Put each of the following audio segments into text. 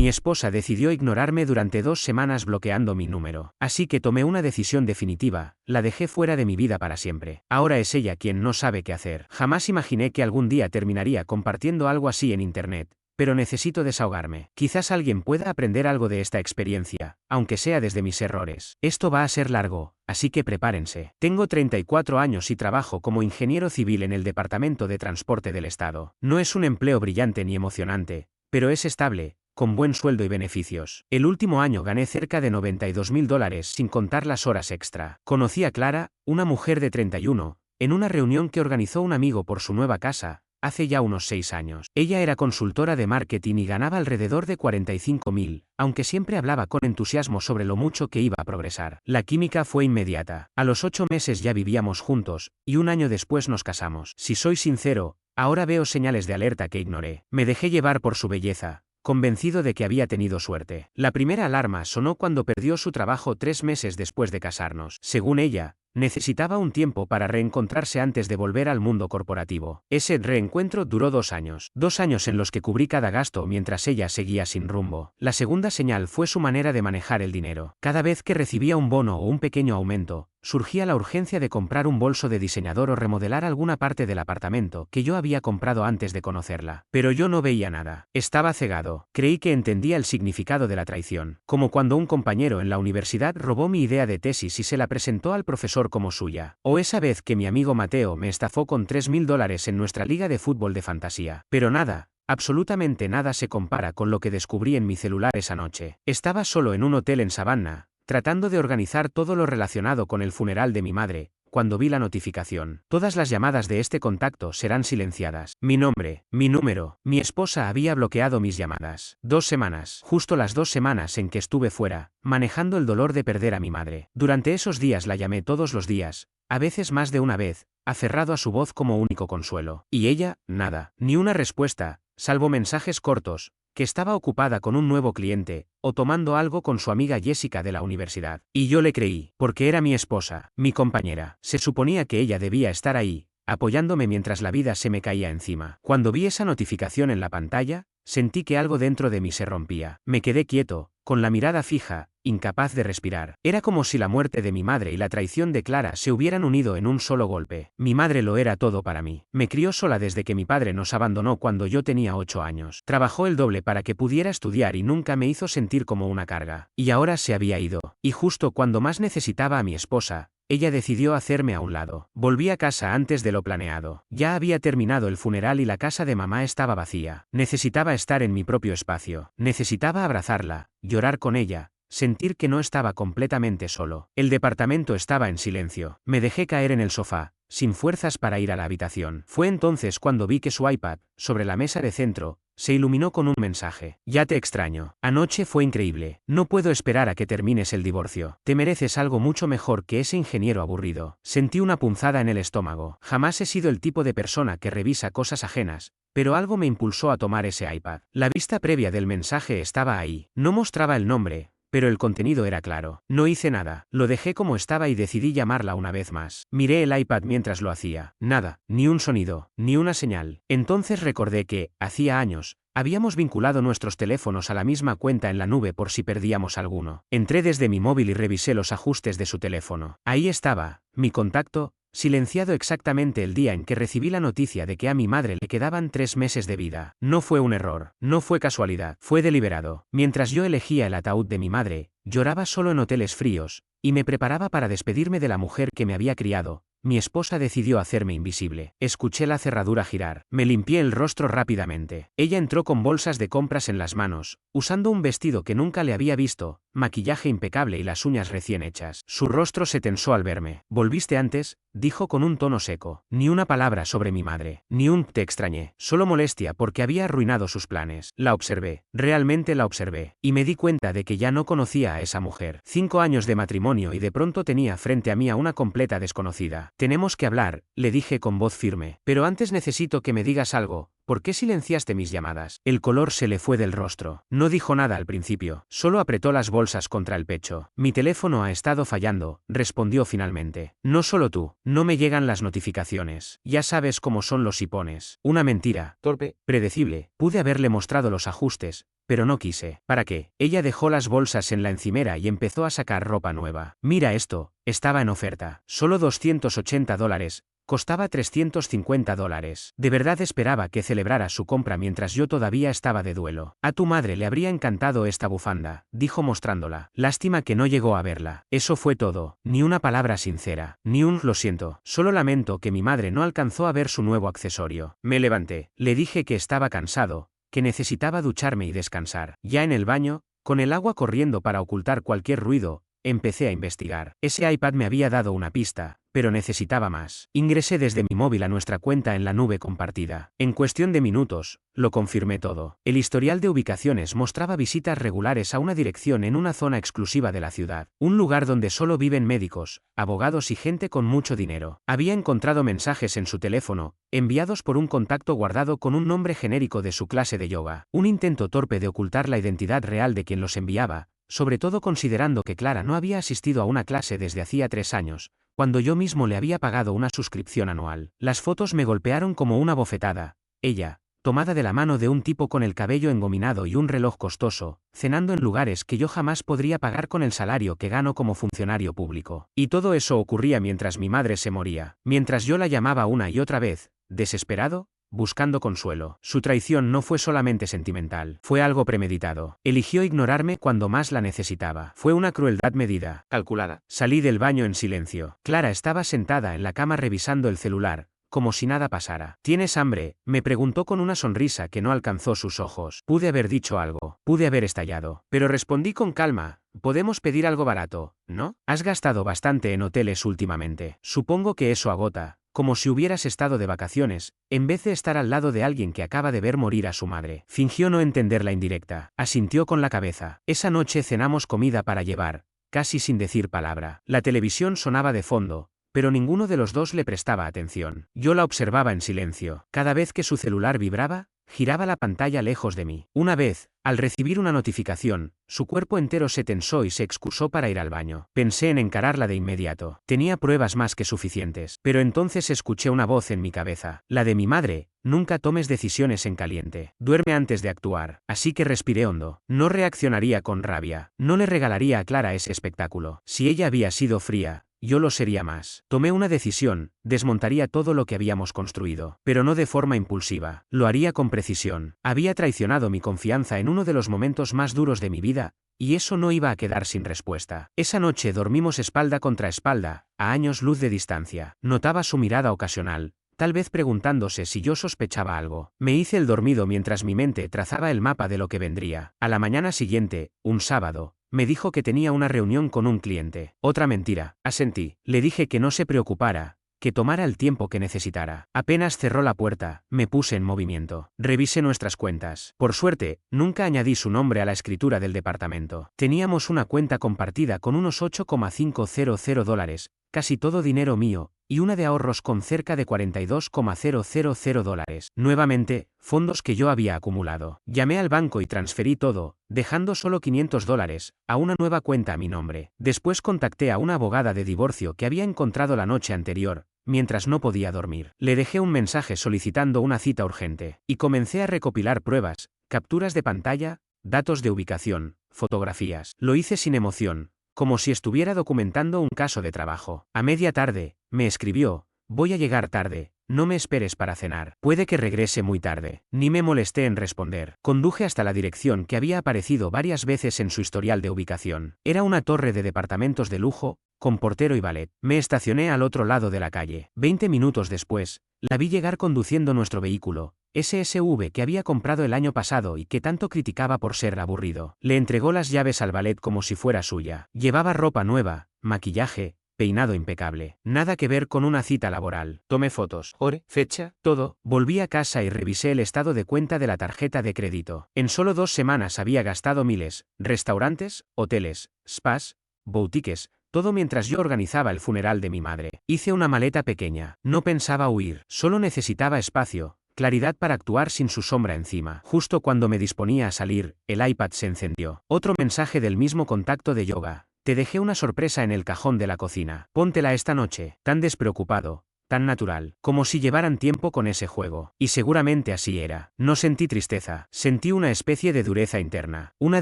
Mi esposa decidió ignorarme durante 2 semanas bloqueando mi número. Así que tomé una decisión definitiva, la dejé fuera de mi vida para siempre. Ahora es ella quien no sabe qué hacer. Jamás imaginé que algún día terminaría compartiendo algo así en internet. Pero necesito desahogarme. Quizás alguien pueda aprender algo de esta experiencia, aunque sea desde mis errores. Esto va a ser largo, así que prepárense. Tengo 34 años y trabajo como ingeniero civil en el Departamento de Transporte del Estado. No es un empleo brillante ni emocionante, pero es estable, con buen sueldo y beneficios. El último año gané cerca de $92.000 sin contar las horas extra. Conocí a Clara, una mujer de 31, en una reunión que organizó un amigo por su nueva casa. Hace ya unos 6 años. Ella era consultora de marketing y ganaba alrededor de 45.000, aunque siempre hablaba con entusiasmo sobre lo mucho que iba a progresar. La química fue inmediata. A los 8 meses ya vivíamos juntos, y un año después nos casamos. Si soy sincero, ahora veo señales de alerta que ignoré. Me dejé llevar por su belleza, convencido de que había tenido suerte. La primera alarma sonó cuando perdió su trabajo 3 meses después de casarnos. Según ella, necesitaba un tiempo para reencontrarse antes de volver al mundo corporativo. Ese reencuentro duró 2 años. 2 años en los que cubrí cada gasto mientras ella seguía sin rumbo. La segunda señal fue su manera de manejar el dinero. Cada vez que recibía un bono o un pequeño aumento, surgía la urgencia de comprar un bolso de diseñador o remodelar alguna parte del apartamento que yo había comprado antes de conocerla. Pero yo no veía nada. Estaba cegado. Creí que entendía el significado de la traición. Como cuando un compañero en la universidad robó mi idea de tesis y se la presentó al profesor como suya. O esa vez que mi amigo Mateo me estafó con $3.000 en nuestra liga de fútbol de fantasía. Pero nada, absolutamente nada se compara con lo que descubrí en mi celular esa noche. Estaba solo en un hotel en Savannah, tratando de organizar todo lo relacionado con el funeral de mi madre, cuando vi la notificación. Todas las llamadas de este contacto serán silenciadas. Mi nombre, mi número, mi esposa había bloqueado mis llamadas. 2 semanas, justo las 2 semanas en que estuve fuera, manejando el dolor de perder a mi madre. Durante esos días la llamé todos los días, a veces más de una vez, aferrado a su voz como único consuelo. Y ella, nada, ni una respuesta, salvo mensajes cortos, que estaba ocupada con un nuevo cliente, o tomando algo con su amiga Jessica de la universidad. Y yo le creí, porque era mi esposa, mi compañera. Se suponía que ella debía estar ahí, apoyándome mientras la vida se me caía encima. Cuando vi esa notificación en la pantalla, sentí que algo dentro de mí se rompía. Me quedé quieto, con la mirada fija, incapaz de respirar. Era como si la muerte de mi madre y la traición de Clara se hubieran unido en un solo golpe. Mi madre lo era todo para mí. Me crió sola desde que mi padre nos abandonó cuando yo tenía 8 años. Trabajó el doble para que pudiera estudiar y nunca me hizo sentir como una carga. Y ahora se había ido. Y justo cuando más necesitaba a mi esposa, ella decidió hacerme a un lado. Volví a casa antes de lo planeado. Ya había terminado el funeral y la casa de mamá estaba vacía. Necesitaba estar en mi propio espacio. Necesitaba abrazarla, llorar con ella, sentir que no estaba completamente solo. El departamento estaba en silencio. Me dejé caer en el sofá, sin fuerzas para ir a la habitación. Fue entonces cuando vi que su iPad, sobre la mesa de centro, se iluminó con un mensaje. Ya te extraño. Anoche fue increíble. No puedo esperar a que termines el divorcio. Te mereces algo mucho mejor que ese ingeniero aburrido. Sentí una punzada en el estómago. Jamás he sido el tipo de persona que revisa cosas ajenas, pero algo me impulsó a tomar ese iPad. La vista previa del mensaje estaba ahí. No mostraba el nombre, pero el contenido era claro. No hice nada. Lo dejé como estaba y decidí llamarla una vez más. Miré el iPad mientras lo hacía. Nada, ni un sonido, ni una señal. Entonces recordé que, hacía años, habíamos vinculado nuestros teléfonos a la misma cuenta en la nube por si perdíamos alguno. Entré desde mi móvil y revisé los ajustes de su teléfono. Ahí estaba, mi contacto, silenciado exactamente el día en que recibí la noticia de que a mi madre le quedaban 3 meses de vida. No fue un error, no fue casualidad, fue deliberado. Mientras yo elegía el ataúd de mi madre, lloraba solo en hoteles fríos, y me preparaba para despedirme de la mujer que me había criado. Mi esposa decidió hacerme invisible. Escuché la cerradura girar. Me limpié el rostro rápidamente. Ella entró con bolsas de compras en las manos, usando un vestido que nunca le había visto, maquillaje impecable y las uñas recién hechas. Su rostro se tensó al verme. ¿Volviste antes?, dijo con un tono seco. Ni una palabra sobre mi madre. Ni un te extrañé. Solo molestia porque había arruinado sus planes. La observé. Realmente la observé. Y me di cuenta de que ya no conocía a esa mujer. 5 años de matrimonio y de pronto tenía frente a mí a una completa desconocida. Tenemos que hablar, le dije con voz firme. Pero antes necesito que me digas algo, ¿Por qué silenciaste mis llamadas? El color se le fue del rostro. No dijo nada al principio, solo apretó las bolsas contra el pecho. Mi teléfono ha estado fallando, respondió finalmente. No solo tú, no me llegan las notificaciones. Ya sabes cómo son los hipones. Una mentira, torpe, predecible. Pude haberle mostrado los ajustes, pero no quise. ¿Para qué? Ella dejó las bolsas en la encimera y empezó a sacar ropa nueva. Mira esto, estaba en oferta. Solo $280. Costaba $350. De verdad esperaba que celebrara su compra mientras yo todavía estaba de duelo. A tu madre le habría encantado esta bufanda, dijo mostrándola. Lástima que no llegó a verla. Eso fue todo. Ni una palabra sincera. Ni un lo siento. Solo lamento que mi madre no alcanzó a ver su nuevo accesorio. Me levanté. Le dije que estaba cansado, que necesitaba ducharme y descansar. Ya en el baño, con el agua corriendo para ocultar cualquier ruido, empecé a investigar. Ese iPad me había dado una pista, pero necesitaba más. Ingresé desde mi móvil a nuestra cuenta en la nube compartida. En cuestión de minutos, lo confirmé todo. El historial de ubicaciones mostraba visitas regulares a una dirección en una zona exclusiva de la ciudad, un lugar donde solo viven médicos, abogados y gente con mucho dinero. Había encontrado mensajes en su teléfono, enviados por un contacto guardado con un nombre genérico de su clase de yoga. Un intento torpe de ocultar la identidad real de quien los enviaba, sobre todo considerando que Clara no había asistido a una clase desde hacía 3 años, cuando yo mismo le había pagado una suscripción anual. Las fotos me golpearon como una bofetada. Ella, tomada de la mano de un tipo con el cabello engominado y un reloj costoso, cenando en lugares que yo jamás podría pagar con el salario que gano como funcionario público. Y todo eso ocurría mientras mi madre se moría, mientras yo la llamaba una y otra vez, desesperado, buscando consuelo. Su traición no fue solamente sentimental, fue algo premeditado. Eligió ignorarme cuando más la necesitaba. Fue una crueldad medida, calculada. Salí del baño en silencio. Clara estaba sentada en la cama revisando el celular, como si nada pasara. ¿Tienes hambre?, me preguntó con una sonrisa que no alcanzó sus ojos. Pude haber dicho algo, pude haber estallado, pero respondí con calma. Podemos pedir algo barato, ¿no? Has gastado bastante en hoteles últimamente. Supongo que eso agota. Como si hubieras estado de vacaciones, en vez de estar al lado de alguien que acaba de ver morir a su madre. Fingió no entender la indirecta. Asintió con la cabeza. Esa noche cenamos comida para llevar, casi sin decir palabra. La televisión sonaba de fondo, pero ninguno de los dos le prestaba atención. Yo la observaba en silencio. Cada vez que su celular vibraba, giraba la pantalla lejos de mí. Una vez, al recibir una notificación, su cuerpo entero se tensó y se excusó para ir al baño. Pensé en encararla de inmediato. Tenía pruebas más que suficientes. Pero entonces escuché una voz en mi cabeza. La de mi madre: nunca tomes decisiones en caliente. Duerme antes de actuar. Así que respiré hondo. No reaccionaría con rabia. No le regalaría a Clara ese espectáculo. Si ella había sido fría, yo lo sería más. Tomé una decisión: desmontaría todo lo que habíamos construido. Pero no de forma impulsiva. Lo haría con precisión. Había traicionado mi confianza en uno de los momentos más duros de mi vida, y eso no iba a quedar sin respuesta. Esa noche dormimos espalda contra espalda, a años luz de distancia. Notaba su mirada ocasional, tal vez preguntándose si yo sospechaba algo. Me hice el dormido mientras mi mente trazaba el mapa de lo que vendría. A la mañana siguiente, un sábado, me dijo que tenía una reunión con un cliente. Otra mentira. Asentí. Le dije que no se preocupara, que tomara el tiempo que necesitara. Apenas cerró la puerta, me puse en movimiento. Revisé nuestras cuentas. Por suerte, nunca añadí su nombre a la escritura del departamento. Teníamos una cuenta compartida con unos $8,500, casi todo dinero mío, y una de ahorros con cerca de $42,000. Nuevamente, fondos que yo había acumulado. Llamé al banco y transferí todo, dejando solo $500, a una nueva cuenta a mi nombre. Después contacté a una abogada de divorcio que había encontrado la noche anterior, mientras no podía dormir. Le dejé un mensaje solicitando una cita urgente, y comencé a recopilar pruebas, capturas de pantalla, datos de ubicación, fotografías. Lo hice sin emoción, como si estuviera documentando un caso de trabajo. A media tarde, me escribió: voy a llegar tarde, no me esperes para cenar. Puede que regrese muy tarde. Ni me molesté en responder. Conduje hasta la dirección que había aparecido varias veces en su historial de ubicación. Era una torre de departamentos de lujo, con portero y valet. Me estacioné al otro lado de la calle. 20 minutos después, la vi llegar conduciendo nuestro vehículo, ese SUV que había comprado el año pasado y que tanto criticaba por ser aburrido. Le entregó las llaves al valet como si fuera suya. Llevaba ropa nueva, maquillaje, peinado impecable. Nada que ver con una cita laboral. Tomé fotos, hora, fecha, todo. Volví a casa y revisé el estado de cuenta de la tarjeta de crédito. En solo 2 semanas había gastado miles: restaurantes, hoteles, spas, boutiques, todo mientras yo organizaba el funeral de mi madre. Hice una maleta pequeña. No pensaba huir, solo necesitaba espacio, claridad para actuar sin su sombra encima. Justo cuando me disponía a salir, el iPad se encendió. Otro mensaje del mismo contacto de yoga. Te dejé una sorpresa en el cajón de la cocina. Póntela esta noche. Tan despreocupado, tan natural, como si llevaran tiempo con ese juego. Y seguramente así era. No sentí tristeza, sentí una especie de dureza interna, una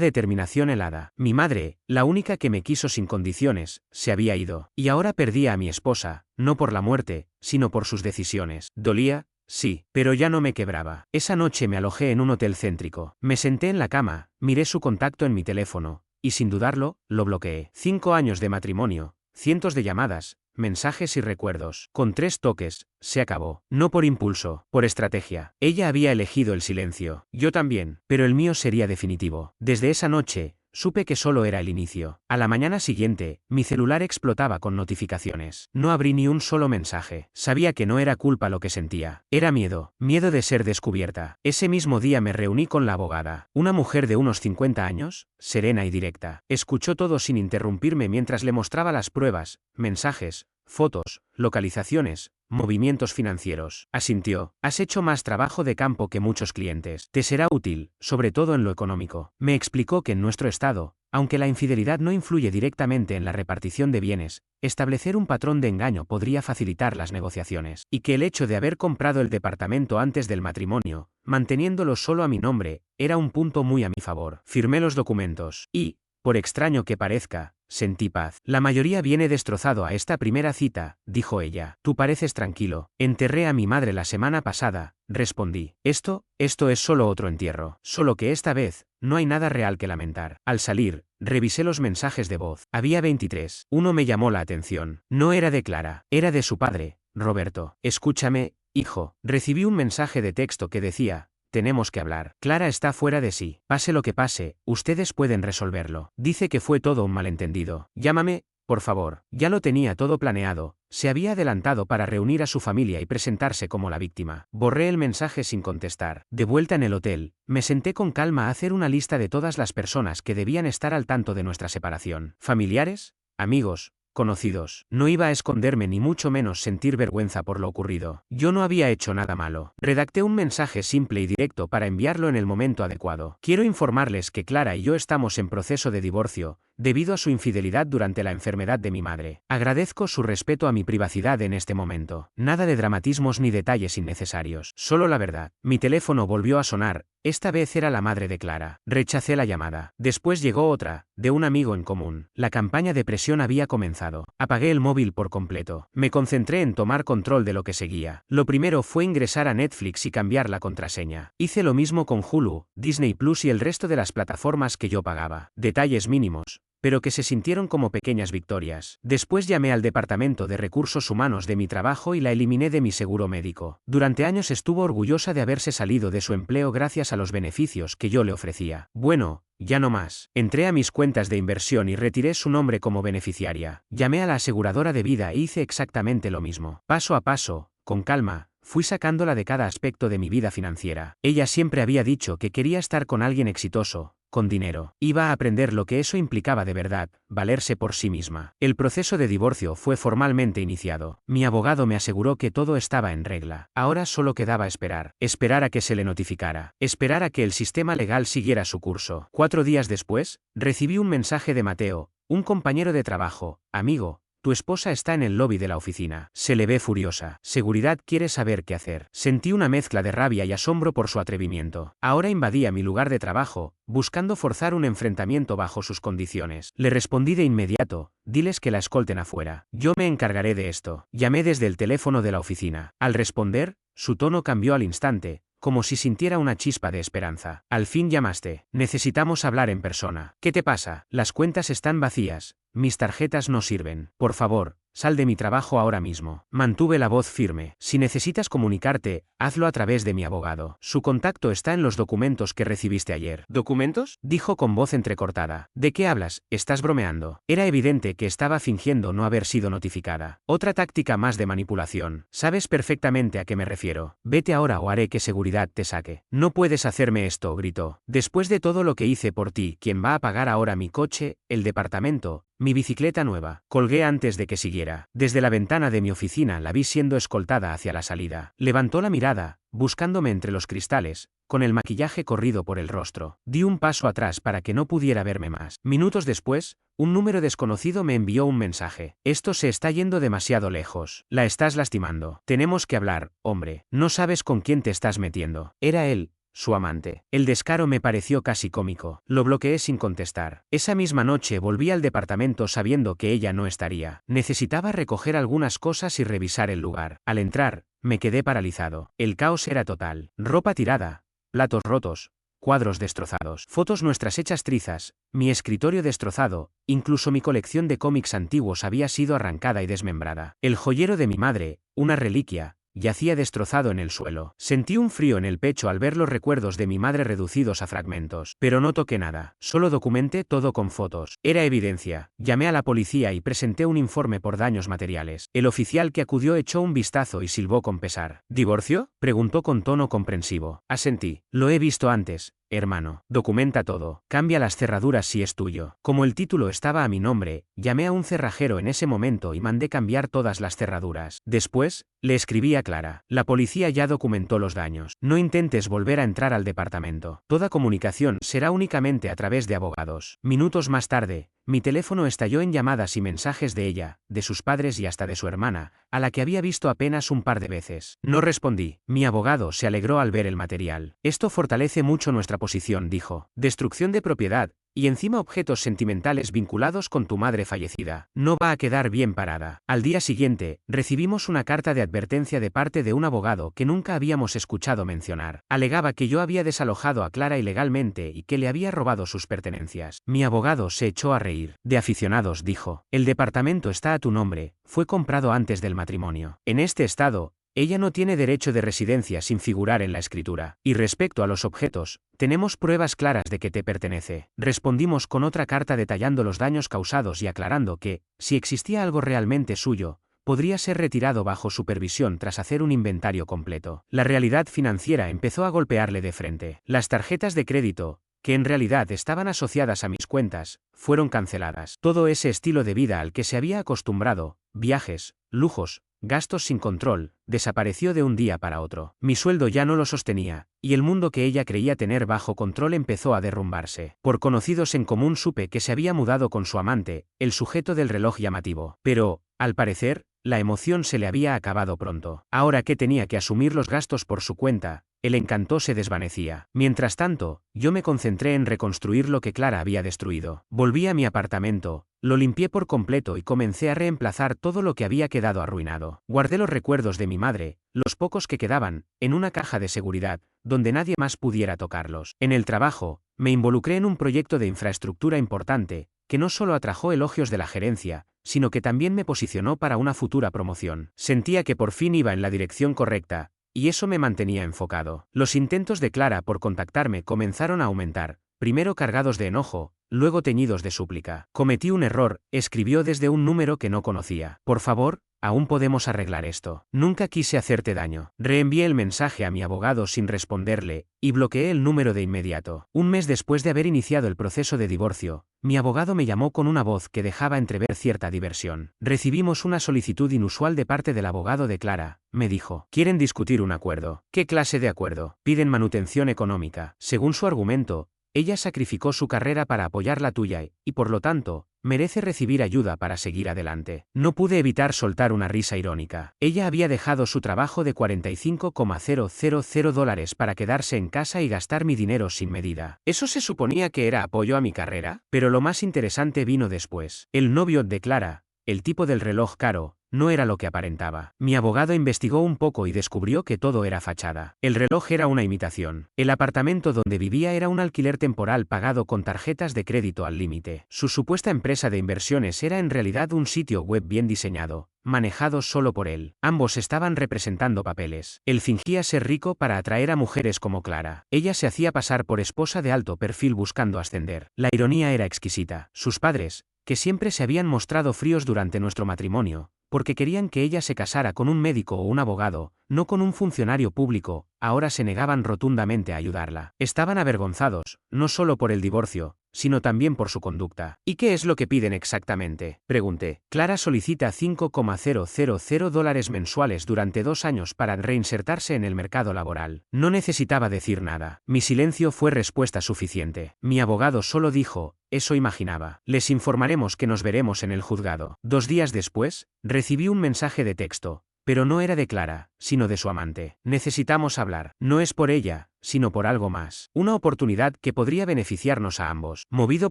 determinación helada. Mi madre, la única que me quiso sin condiciones, se había ido. Y ahora perdía a mi esposa, no por la muerte, sino por sus decisiones. Dolía, sí, pero ya no me quebraba. Esa noche me alojé en un hotel céntrico. Me senté en la cama, miré su contacto en mi teléfono, y sin dudarlo, lo bloqueé. 5 años de matrimonio, cientos de llamadas, mensajes y recuerdos. Con 3 toques, se acabó. No por impulso, por estrategia. Ella había elegido el silencio. Yo también, pero el mío sería definitivo. Desde esa noche, supe que solo era el inicio. A la mañana siguiente, mi celular explotaba con notificaciones. No abrí ni un solo mensaje. Sabía que no era culpa lo que sentía. Era miedo. Miedo de ser descubierta. Ese mismo día me reuní con la abogada. Una mujer de unos 50 años, serena y directa. Escuchó todo sin interrumpirme mientras le mostraba las pruebas, mensajes, fotos, localizaciones, movimientos financieros. Asintió. Has hecho más trabajo de campo que muchos clientes. Te será útil, sobre todo en lo económico. Me explicó que en nuestro estado, aunque la infidelidad no influye directamente en la repartición de bienes, establecer un patrón de engaño podría facilitar las negociaciones, y que el hecho de haber comprado el departamento antes del matrimonio, manteniéndolo solo a mi nombre, era un punto muy a mi favor. Firmé los documentos, y, por extraño que parezca, sentí paz. La mayoría viene destrozado a esta primera cita, dijo ella. Tú pareces tranquilo. Enterré a mi madre la semana pasada, respondí. Esto es solo otro entierro. Solo que esta vez, no hay nada real que lamentar. Al salir, revisé los mensajes de voz. Había 23. Uno me llamó la atención. No era de Clara, era de su padre, Roberto. Escúchame, hijo. Recibí un mensaje de texto que decía: tenemos que hablar. Clara está fuera de sí. Pase lo que pase, ustedes pueden resolverlo. Dice que fue todo un malentendido. Llámame, por favor. Ya lo tenía todo planeado. Se había adelantado para reunir a su familia y presentarse como la víctima. Borré el mensaje sin contestar. De vuelta en el hotel, me senté con calma a hacer una lista de todas las personas que debían estar al tanto de nuestra separación. Familiares, amigos, conocidos. No iba a esconderme ni mucho menos sentir vergüenza por lo ocurrido. Yo no había hecho nada malo. Redacté un mensaje simple y directo para enviarlo en el momento adecuado. Quiero informarles que Clara y yo estamos en proceso de divorcio, debido a su infidelidad durante la enfermedad de mi madre. Agradezco su respeto a mi privacidad en este momento. Nada de dramatismos ni detalles innecesarios. Solo la verdad. Mi teléfono volvió a sonar. Esta vez era la madre de Clara. Rechacé la llamada. Después llegó otra, de un amigo en común. La campaña de presión había comenzado. Apagué el móvil por completo. Me concentré en tomar control de lo que seguía. Lo primero fue ingresar a Netflix y cambiar la contraseña. Hice lo mismo con Hulu, Disney Plus y el resto de las plataformas que yo pagaba. Detalles mínimos, pero que se sintieron como pequeñas victorias. Después llamé al departamento de recursos humanos de mi trabajo y la eliminé de mi seguro médico. Durante años estuvo orgullosa de haberse salido de su empleo gracias a los beneficios que yo le ofrecía. Bueno, ya no más. Entré a mis cuentas de inversión y retiré su nombre como beneficiaria. Llamé a la aseguradora de vida e hice exactamente lo mismo. Paso a paso, con calma, fui sacándola de cada aspecto de mi vida financiera. Ella siempre había dicho que quería estar con alguien exitoso, con dinero. Iba a aprender lo que eso implicaba de verdad, valerse por sí misma. El proceso de divorcio fue formalmente iniciado. Mi abogado me aseguró que todo estaba en regla. Ahora solo quedaba esperar. Esperar a que se le notificara. Esperar a que el sistema legal siguiera su curso. 4 días después, recibí un mensaje de Mateo, un compañero de trabajo. Amigo, tu esposa está en el lobby de la oficina. Se le ve furiosa. Seguridad quiere saber qué hacer. Sentí una mezcla de rabia y asombro por su atrevimiento. Ahora invadía mi lugar de trabajo, buscando forzar un enfrentamiento bajo sus condiciones. Le respondí de inmediato: diles que la escolten afuera. Yo me encargaré de esto. Llamé desde el teléfono de la oficina. Al responder, su tono cambió al instante, como si sintiera una chispa de esperanza. Al fin llamaste. Necesitamos hablar en persona. ¿Qué te pasa? Las cuentas están vacías. Mis tarjetas no sirven. Por favor, sal de mi trabajo ahora mismo. Mantuve la voz firme. Si necesitas comunicarte, hazlo a través de mi abogado. Su contacto está en los documentos que recibiste ayer. ¿Documentos?, dijo con voz entrecortada. ¿De qué hablas? ¿Estás bromeando? Era evidente que estaba fingiendo no haber sido notificada. Otra táctica más de manipulación. Sabes perfectamente a qué me refiero. Vete ahora o haré que seguridad te saque. No puedes hacerme esto, gritó. Después de todo lo que hice por ti, ¿quién va a pagar ahora mi coche, el departamento, mi bicicleta nueva? Colgué antes de que siguiera. Desde la ventana de mi oficina la vi siendo escoltada hacia la salida. Levantó la mirada, buscándome entre los cristales, con el maquillaje corrido por el rostro. Di un paso atrás para que no pudiera verme más. Minutos después, un número desconocido me envió un mensaje. Esto se está yendo demasiado lejos. La estás lastimando. Tenemos que hablar, hombre. No sabes con quién te estás metiendo. Era él, su amante. El descaro me pareció casi cómico. Lo bloqueé sin contestar. Esa misma noche volví al departamento sabiendo que ella no estaría. Necesitaba recoger algunas cosas y revisar el lugar. Al entrar, me quedé paralizado. El caos era total. Ropa tirada, platos rotos, cuadros destrozados, fotos nuestras hechas trizas, mi escritorio destrozado, incluso mi colección de cómics antiguos había sido arrancada y desmembrada. El joyero de mi madre, una reliquia, yacía destrozado en el suelo. Sentí un frío en el pecho al ver los recuerdos de mi madre reducidos a fragmentos. Pero no toqué nada. Solo documenté todo con fotos. Era evidencia. Llamé a la policía y presenté un informe por daños materiales. El oficial que acudió echó un vistazo y silbó con pesar. ¿Divorcio?, preguntó con tono comprensivo. Asentí. Lo he visto antes, hermano. Documenta todo. Cambia las cerraduras si es tuyo. Como el título estaba a mi nombre, llamé a un cerrajero en ese momento y mandé cambiar todas las cerraduras. Después, le escribí a Clara. La policía ya documentó los daños. No intentes volver a entrar al departamento. Toda comunicación será únicamente a través de abogados. Minutos más tarde, mi teléfono estalló en llamadas y mensajes de ella, de sus padres y hasta de su hermana, a la que había visto apenas un par de veces. No respondí. Mi abogado se alegró al ver el material. Esto fortalece mucho nuestra posición, dijo. Destrucción de propiedad, y encima objetos sentimentales vinculados con tu madre fallecida. No va a quedar bien parada. Al día siguiente, recibimos una carta de advertencia de parte de un abogado que nunca habíamos escuchado mencionar. Alegaba que yo había desalojado a Clara ilegalmente y que le había robado sus pertenencias. Mi abogado se echó a reír. De aficionados, dijo. El departamento está a tu nombre, fue comprado antes del matrimonio. En este estado, ella no tiene derecho de residencia sin figurar en la escritura. Y respecto a los objetos, tenemos pruebas claras de que te pertenece. Respondimos con otra carta detallando los daños causados y aclarando que, si existía algo realmente suyo, podría ser retirado bajo supervisión tras hacer un inventario completo. La realidad financiera empezó a golpearle de frente. Las tarjetas de crédito, que en realidad estaban asociadas a mis cuentas, fueron canceladas. Todo ese estilo de vida al que se había acostumbrado, viajes, lujos, gastos sin control, desapareció de un día para otro. Mi sueldo ya no lo sostenía, y el mundo que ella creía tener bajo control empezó a derrumbarse. Por conocidos en común supe que se había mudado con su amante, el sujeto del reloj llamativo. Pero, al parecer, la emoción se le había acabado pronto. Ahora que tenía que asumir los gastos por su cuenta, el encanto se desvanecía. Mientras tanto, yo me concentré en reconstruir lo que Clara había destruido. Volví a mi apartamento, lo limpié por completo y comencé a reemplazar todo lo que había quedado arruinado. Guardé los recuerdos de mi madre, los pocos que quedaban, en una caja de seguridad, donde nadie más pudiera tocarlos. En el trabajo, me involucré en un proyecto de infraestructura importante, que no solo atrajo elogios de la gerencia, sino que también me posicionó para una futura promoción. Sentía que por fin iba en la dirección correcta, y eso me mantenía enfocado. Los intentos de Clara por contactarme comenzaron a aumentar, primero cargados de enojo, luego teñidos de súplica. Cometí un error, escribió desde un número que no conocía. Por favor, aún podemos arreglar esto. Nunca quise hacerte daño. Reenvié el mensaje a mi abogado sin responderle, y bloqueé el número de inmediato. Un mes después de haber iniciado el proceso de divorcio, mi abogado me llamó con una voz que dejaba entrever cierta diversión. Recibimos una solicitud inusual de parte del abogado de Clara, me dijo. Quieren discutir un acuerdo. ¿Qué clase de acuerdo? Piden manutención económica. Según su argumento, ella sacrificó su carrera para apoyar la tuya y, por lo tanto, merece recibir ayuda para seguir adelante. No pude evitar soltar una risa irónica. Ella había dejado su trabajo de $45,000 para quedarse en casa y gastar mi dinero sin medida. ¿Eso se suponía que era apoyo a mi carrera? Pero lo más interesante vino después. El novio de Clara, el tipo del reloj caro, no era lo que aparentaba. Mi abogado investigó un poco y descubrió que todo era fachada. El reloj era una imitación. El apartamento donde vivía era un alquiler temporal pagado con tarjetas de crédito al límite. Su supuesta empresa de inversiones era en realidad un sitio web bien diseñado, manejado solo por él. Ambos estaban representando papeles. Él fingía ser rico para atraer a mujeres como Clara. Ella se hacía pasar por esposa de alto perfil buscando ascender. La ironía era exquisita. Sus padres, que siempre se habían mostrado fríos durante nuestro matrimonio, porque querían que ella se casara con un médico o un abogado, no con un funcionario público, ahora se negaban rotundamente a ayudarla. Estaban avergonzados, no solo por el divorcio, sino también por su conducta. ¿Y qué es lo que piden exactamente?, pregunté. Clara solicita $5,000 mensuales durante 2 años para reinsertarse en el mercado laboral. No necesitaba decir nada. Mi silencio fue respuesta suficiente. Mi abogado solo dijo: eso imaginaba. Les informaremos que nos veremos en el juzgado. 2 días después, recibí un mensaje de texto. Pero no era de Clara, sino de su amante. Necesitamos hablar. No es por ella, sino por algo más. Una oportunidad que podría beneficiarnos a ambos. Movido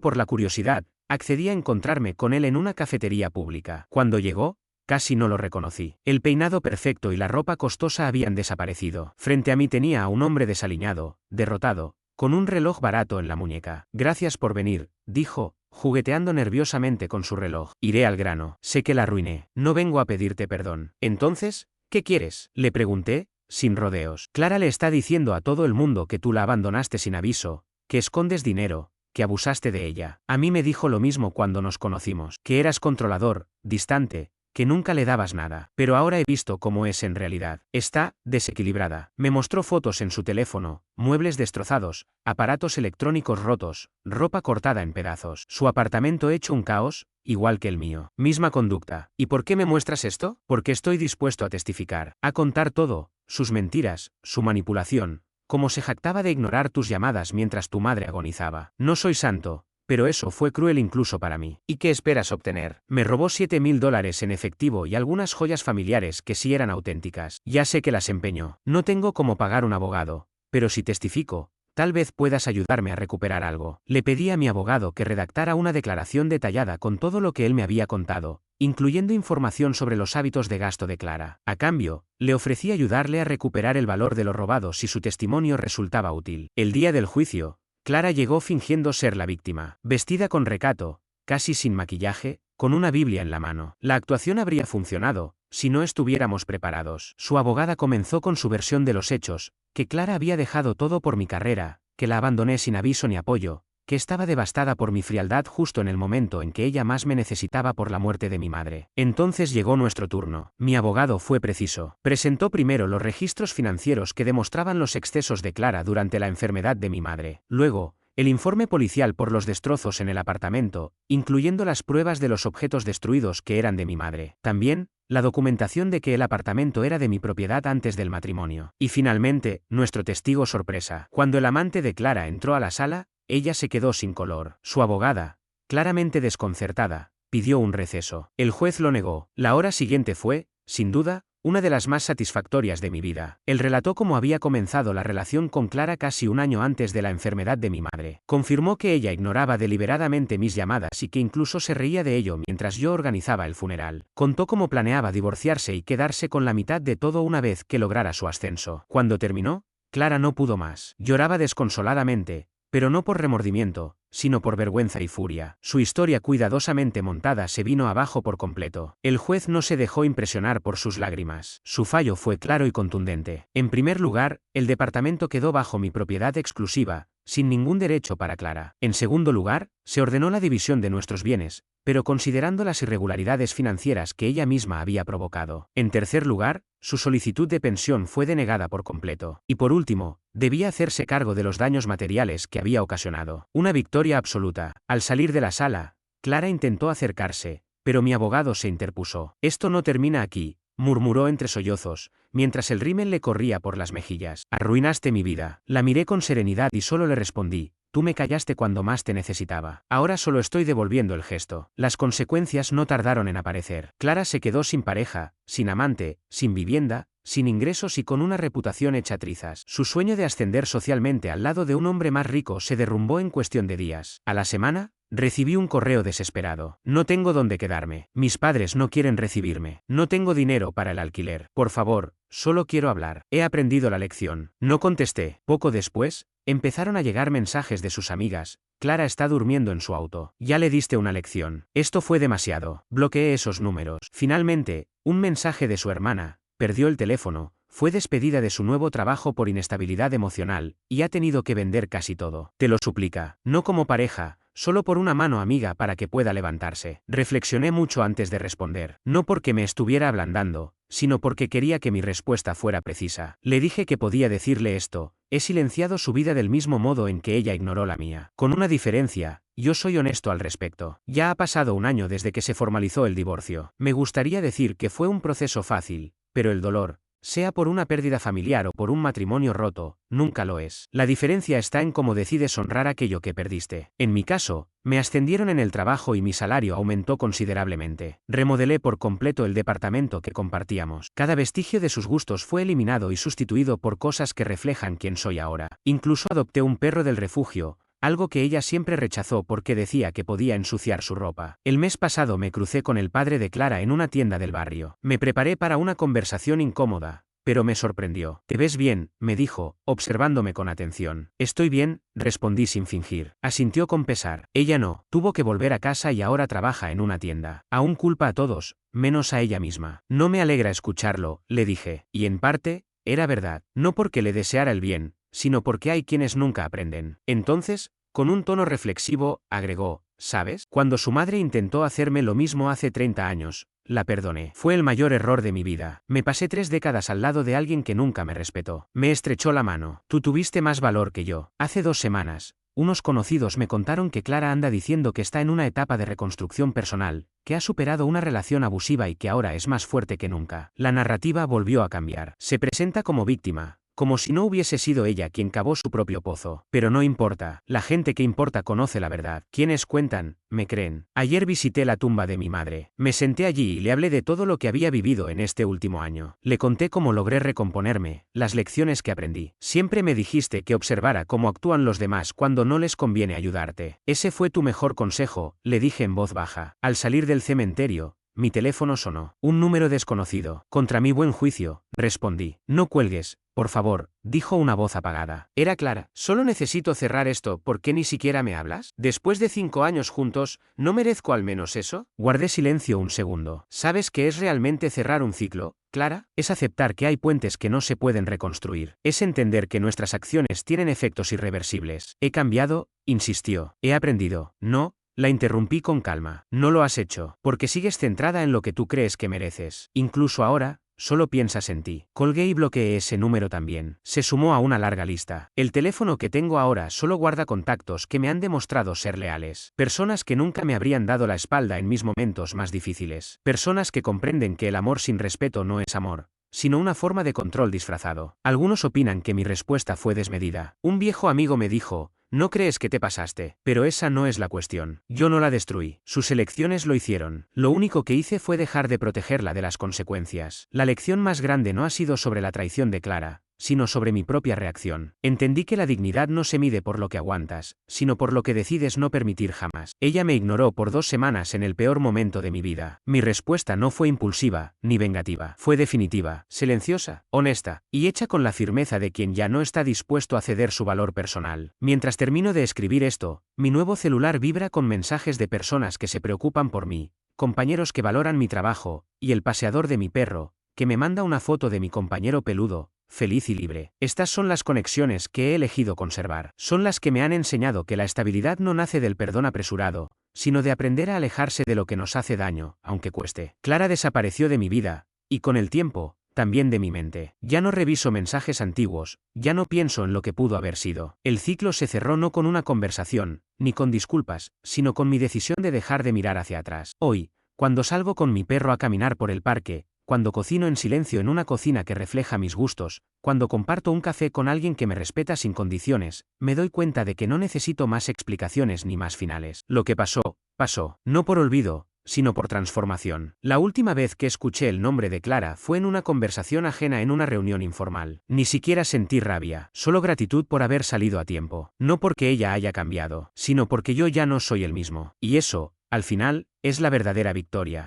por la curiosidad, accedí a encontrarme con él en una cafetería pública. Cuando llegó, casi no lo reconocí. El peinado perfecto y la ropa costosa habían desaparecido. Frente a mí tenía a un hombre desaliñado, derrotado, con un reloj barato en la muñeca. Gracias por venir, dijo, jugueteando nerviosamente con su reloj. Iré al grano. Sé que la arruiné. No vengo a pedirte perdón. Entonces, ¿qué quieres?, le pregunté, sin rodeos. Clara le está diciendo a todo el mundo que tú la abandonaste sin aviso, que escondes dinero, que abusaste de ella. A mí me dijo lo mismo cuando nos conocimos, que eras controlador, distante, que nunca le dabas nada. Pero ahora he visto cómo es en realidad. Está desequilibrada. Me mostró fotos en su teléfono, muebles destrozados, aparatos electrónicos rotos, ropa cortada en pedazos. Su apartamento hecho un caos, igual que el mío. Misma conducta. ¿Y por qué me muestras esto? Porque estoy dispuesto a testificar, a contar todo, sus mentiras, su manipulación, cómo se jactaba de ignorar tus llamadas mientras tu madre agonizaba. No soy santo, pero eso fue cruel incluso para mí. ¿Y qué esperas obtener? Me robó $7,000 en efectivo y algunas joyas familiares que sí eran auténticas. Ya sé que las empeñó. No tengo cómo pagar un abogado, pero si testifico, tal vez puedas ayudarme a recuperar algo. Le pedí a mi abogado que redactara una declaración detallada con todo lo que él me había contado, incluyendo información sobre los hábitos de gasto de Clara. A cambio, le ofrecí ayudarle a recuperar el valor de lo robado si su testimonio resultaba útil. El día del juicio, Clara llegó fingiendo ser la víctima, vestida con recato, casi sin maquillaje, con una Biblia en la mano. La actuación habría funcionado, si no estuviéramos preparados. Su abogada comenzó con su versión de los hechos, que Clara había dejado todo por mi carrera, que la abandoné sin aviso ni apoyo, que estaba devastada por mi frialdad justo en el momento en que ella más me necesitaba por la muerte de mi madre. Entonces llegó nuestro turno. Mi abogado fue preciso. Presentó primero los registros financieros que demostraban los excesos de Clara durante la enfermedad de mi madre. Luego, el informe policial por los destrozos en el apartamento, incluyendo las pruebas de los objetos destruidos que eran de mi madre. También, la documentación de que el apartamento era de mi propiedad antes del matrimonio. Y finalmente, nuestro testigo sorpresa. Cuando el amante de Clara entró a la sala, ella se quedó sin color. Su abogada, claramente desconcertada, pidió un receso. El juez lo negó. La hora siguiente fue, sin duda, una de las más satisfactorias de mi vida. Él relató cómo había comenzado la relación con Clara casi un año antes de la enfermedad de mi madre. Confirmó que ella ignoraba deliberadamente mis llamadas y que incluso se reía de ello mientras yo organizaba el funeral. Contó cómo planeaba divorciarse y quedarse con la mitad de todo una vez que lograra su ascenso. Cuando terminó, Clara no pudo más. Lloraba desconsoladamente, pero no por remordimiento, sino por vergüenza y furia. Su historia cuidadosamente montada se vino abajo por completo. El juez no se dejó impresionar por sus lágrimas. Su fallo fue claro y contundente. En primer lugar, el departamento quedó bajo mi propiedad exclusiva, sin ningún derecho para Clara. En segundo lugar, se ordenó la división de nuestros bienes, pero considerando las irregularidades financieras que ella misma había provocado. En tercer lugar, su solicitud de pensión fue denegada por completo. Y por último, debía hacerse cargo de los daños materiales que había ocasionado. Una victoria absoluta. Al salir de la sala, Clara intentó acercarse, pero mi abogado se interpuso. Esto no termina aquí, murmuró entre sollozos, mientras el rímel le corría por las mejillas. Arruinaste mi vida. La miré con serenidad y solo le respondí: tú me callaste cuando más te necesitaba. Ahora solo estoy devolviendo el gesto. Las consecuencias no tardaron en aparecer. Clara se quedó sin pareja, sin amante, sin vivienda, sin ingresos y con una reputación hecha trizas. Su sueño de ascender socialmente al lado de un hombre más rico se derrumbó en cuestión de días. A la semana, recibí un correo desesperado. No tengo dónde quedarme. Mis padres no quieren recibirme. No tengo dinero para el alquiler. Por favor, solo quiero hablar. He aprendido la lección. No contesté. Poco después, empezaron a llegar mensajes de sus amigas. Clara está durmiendo en su auto. Ya le diste una lección. Esto fue demasiado. Bloqueé esos números. Finalmente, un mensaje de su hermana. Perdió el teléfono. Fue despedida de su nuevo trabajo por inestabilidad emocional, y ha tenido que vender casi todo. Te lo suplica. No como pareja, solo por una mano amiga para que pueda levantarse. Reflexioné mucho antes de responder. No porque me estuviera ablandando, sino porque quería que mi respuesta fuera precisa. Le dije que podía decirle esto, He silenciado su vida del mismo modo en que ella ignoró la mía. Con una diferencia, yo soy honesto al respecto. Ya ha pasado un año desde que se formalizó el divorcio. Me gustaría decir que fue un proceso fácil, pero el dolor, sea por una pérdida familiar o por un matrimonio roto, nunca lo es. La diferencia está en cómo decides honrar aquello que perdiste. En mi caso, me ascendieron en el trabajo y mi salario aumentó considerablemente. Remodelé por completo el departamento que compartíamos. Cada vestigio de sus gustos fue eliminado y sustituido por cosas que reflejan quién soy ahora. Incluso adopté un perro del refugio, algo que ella siempre rechazó porque decía que podía ensuciar su ropa. El mes pasado me crucé con el padre de Clara en una tienda del barrio. Me preparé para una conversación incómoda, pero me sorprendió. «¿Te ves bien?», me dijo, observándome con atención. «Estoy bien», respondí sin fingir. Asintió con pesar. Ella no, tuvo que volver a casa y ahora trabaja en una tienda. Aún culpa a todos, menos a ella misma. No me alegra escucharlo, le dije, y en parte, era verdad, no porque le deseara el bien, sino porque hay quienes nunca aprenden. Entonces, con un tono reflexivo, agregó, «¿Sabes? Cuando su madre intentó hacerme lo mismo hace 30 años, la perdoné. Fue el mayor error de mi vida. Me pasé 3 décadas al lado de alguien que nunca me respetó. Me estrechó la mano. Tú tuviste más valor que yo. Hace 2 semanas, unos conocidos me contaron que Clara anda diciendo que está en una etapa de reconstrucción personal, que ha superado una relación abusiva y que ahora es más fuerte que nunca. La narrativa volvió a cambiar. Se presenta como víctima, como si no hubiese sido ella quien cavó su propio pozo. Pero no importa, la gente que importa conoce la verdad. Quienes cuentan, me creen. Ayer visité la tumba de mi madre. Me senté allí y le hablé de todo lo que había vivido en este último año. Le conté cómo logré recomponerme, las lecciones que aprendí. Siempre me dijiste que observara cómo actúan los demás cuando no les conviene ayudarte. Ese fue tu mejor consejo, le dije en voz baja. Al salir del cementerio, mi teléfono sonó. Un número desconocido. Contra mi buen juicio, respondí. No cuelgues, por favor, dijo una voz apagada. Era Clara. Solo necesito cerrar esto. ¿Por qué ni siquiera me hablas? Después de 5 años juntos, ¿no merezco al menos eso? Guardé silencio un segundo. ¿Sabes qué es realmente cerrar un ciclo, Clara? Es aceptar que hay puentes que no se pueden reconstruir. Es entender que nuestras acciones tienen efectos irreversibles. He cambiado, insistió. He aprendido. No. La interrumpí con calma. No lo has hecho, porque sigues centrada en lo que tú crees que mereces. Incluso ahora, solo piensas en ti. Colgué y bloqueé ese número también. Se sumó a una larga lista. El teléfono que tengo ahora solo guarda contactos que me han demostrado ser leales. Personas que nunca me habrían dado la espalda en mis momentos más difíciles. Personas que comprenden que el amor sin respeto no es amor, sino una forma de control disfrazado. Algunos opinan que mi respuesta fue desmedida. Un viejo amigo me dijo, «No crees que te pasaste», pero esa no es la cuestión. Yo no la destruí. Sus elecciones lo hicieron. Lo único que hice fue dejar de protegerla de las consecuencias. La lección más grande no ha sido sobre la traición de Clara, sino sobre mi propia reacción. Entendí que la dignidad no se mide por lo que aguantas, sino por lo que decides no permitir jamás. Ella me ignoró por 2 semanas en el peor momento de mi vida. Mi respuesta no fue impulsiva, ni vengativa. Fue definitiva, silenciosa, honesta, y hecha con la firmeza de quien ya no está dispuesto a ceder su valor personal. Mientras termino de escribir esto, mi nuevo celular vibra con mensajes de personas que se preocupan por mí, compañeros que valoran mi trabajo, y el paseador de mi perro, que me manda una foto de mi compañero peludo, feliz y libre. Estas son las conexiones que he elegido conservar. Son las que me han enseñado que la estabilidad no nace del perdón apresurado, sino de aprender a alejarse de lo que nos hace daño, aunque cueste. Clara desapareció de mi vida, y con el tiempo, también de mi mente. Ya no reviso mensajes antiguos, ya no pienso en lo que pudo haber sido. El ciclo se cerró no con una conversación, ni con disculpas, sino con mi decisión de dejar de mirar hacia atrás. Hoy, cuando salgo con mi perro a caminar por el parque, cuando cocino en silencio en una cocina que refleja mis gustos, cuando comparto un café con alguien que me respeta sin condiciones, me doy cuenta de que no necesito más explicaciones ni más finales. Lo que pasó, pasó, no por olvido, sino por transformación. La última vez que escuché el nombre de Clara fue en una conversación ajena en una reunión informal. Ni siquiera sentí rabia, solo gratitud por haber salido a tiempo. No porque ella haya cambiado, sino porque yo ya no soy el mismo. Y eso, al final, es la verdadera victoria.